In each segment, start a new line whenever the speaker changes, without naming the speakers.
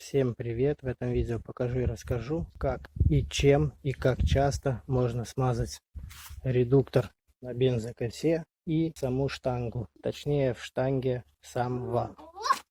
Всем привет! В этом видео покажу и расскажу, как и чем и как часто можно смазать редуктор на бензокосе и саму штангу, точнее в штанге сам вал.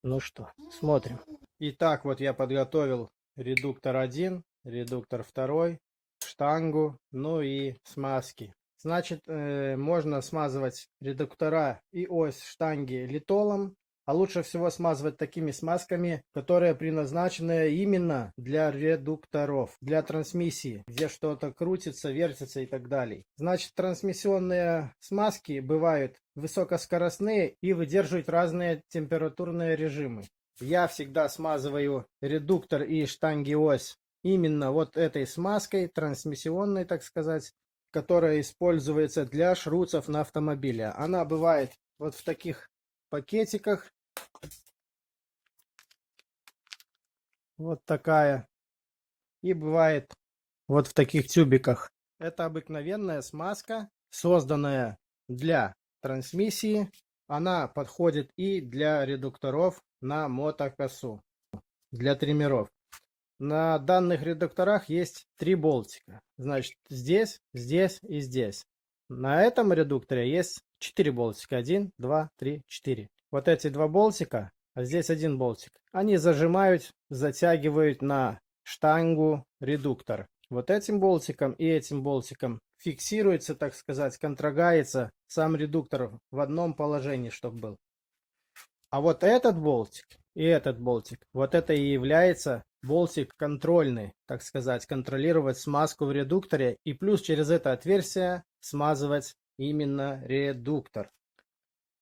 Ну что, смотрим. Итак, вот я подготовил редуктор 1, редуктор 2, штангу, ну и смазки. Значит, можно смазывать редуктора и ось штанги литолом. А лучше всего смазывать такими смазками, которые предназначены именно для редукторов, для трансмиссии, где что-то крутится, вертится и так далее. Значит, трансмиссионные смазки бывают высокоскоростные и выдерживают разные температурные режимы. Я всегда смазываю редуктор и штанги ось именно вот этой смазкой, трансмиссионной, так сказать, которая используется для шруцев на автомобиле. Она бывает вот в таких пакетиках. Вот такая. И бывает вот в таких тюбиках. Это обыкновенная смазка, созданная для трансмиссии. Она подходит и для редукторов на мотокосу, для триммеров. На данных редукторах есть 3 болтика. Значит, здесь, здесь и здесь. На этом редукторе есть 4 болтика. 1, 2, 3, 4. Вот эти 2 болтика, а здесь 1 болтик. Они зажимают, затягивают на штангу редуктор. Вот этим болтиком и этим болтиком фиксируется, так сказать, контрагается сам редуктор в одном положении, чтобы был. А вот этот болтик и этот болтик, вот это и является болтик контрольный, так сказать, контролировать смазку в редукторе и плюс через это отверстие смазывать именно редуктор.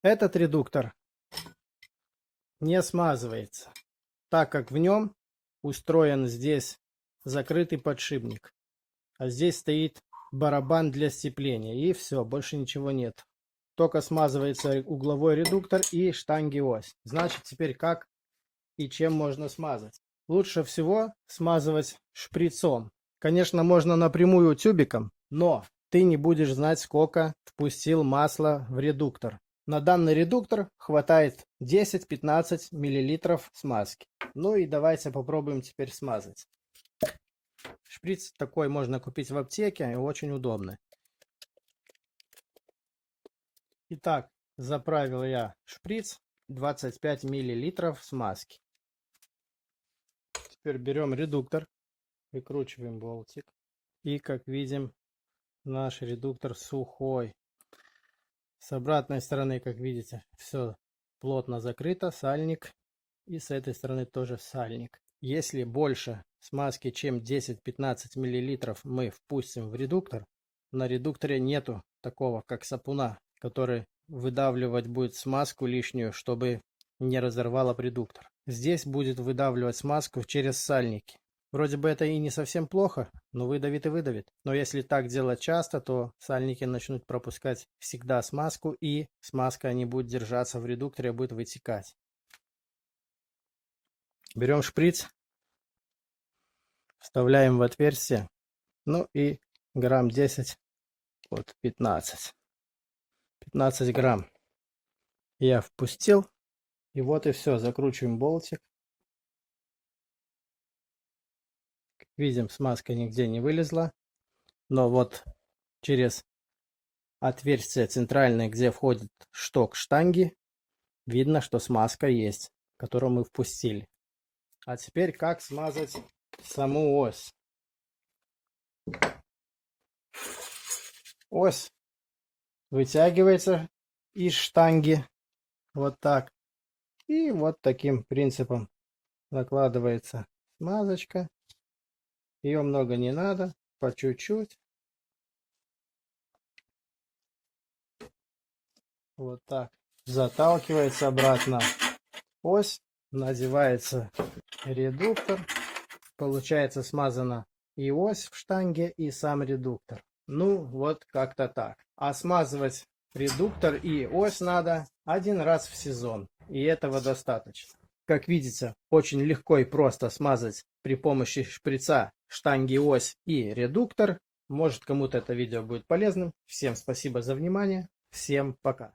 Этот редуктор не смазывается, так как в нем устроен здесь закрытый подшипник, а здесь стоит барабан для сцепления, и все, больше ничего нет. Только смазывается угловой редуктор и штанги ось. Значит, теперь как и чем можно смазать? Лучше всего смазывать шприцом. Конечно, можно напрямую тюбиком, но ты не будешь знать, сколько впустил масла в редуктор. На данный редуктор хватает 10-15 мл смазки. Ну и давайте попробуем теперь смазать. Шприц такой можно купить в аптеке, и очень удобный. Итак, заправил я шприц 25 мл смазки. Теперь берем редуктор, выкручиваем болтик. И как видим, наш редуктор сухой. С обратной стороны, как видите, все плотно закрыто, сальник. И с этой стороны тоже сальник. Если больше смазки, чем 10-15 мл мы впустим в редуктор, на редукторе нету такого, как сапуна, который выдавливать будет смазку лишнюю, чтобы не разорвало редуктор. Здесь будет выдавливать смазку через сальники. Вроде бы это и не совсем плохо, но выдавит и выдавит. Но если так делать часто, то сальники начнут пропускать всегда смазку, и смазка не будет держаться в редукторе, а будет вытекать. Берем шприц, вставляем в отверстие, ну и грамм 10, вот 15 грамм я впустил. И вот и все, закручиваем болтик. Видим, смазка нигде не вылезла, но вот через отверстие центральное, где входит шток штанги, видно, что смазка есть, которую мы впустили. А теперь как смазать саму ось. Ось вытягивается из штанги вот так. И вот таким принципом накладывается смазочка. Ее много не надо, по чуть-чуть. Вот так. Заталкивается обратно ось, надевается редуктор. Получается смазана и ось в штанге, и сам редуктор. Ну, вот как-то так. А смазывать редуктор и ось надо один раз в сезон. И этого достаточно. Как видите, очень легко и просто смазать при помощи шприца штанги, ось и редуктор. Может, кому-то это видео будет полезным. Всем спасибо за внимание. Всем пока.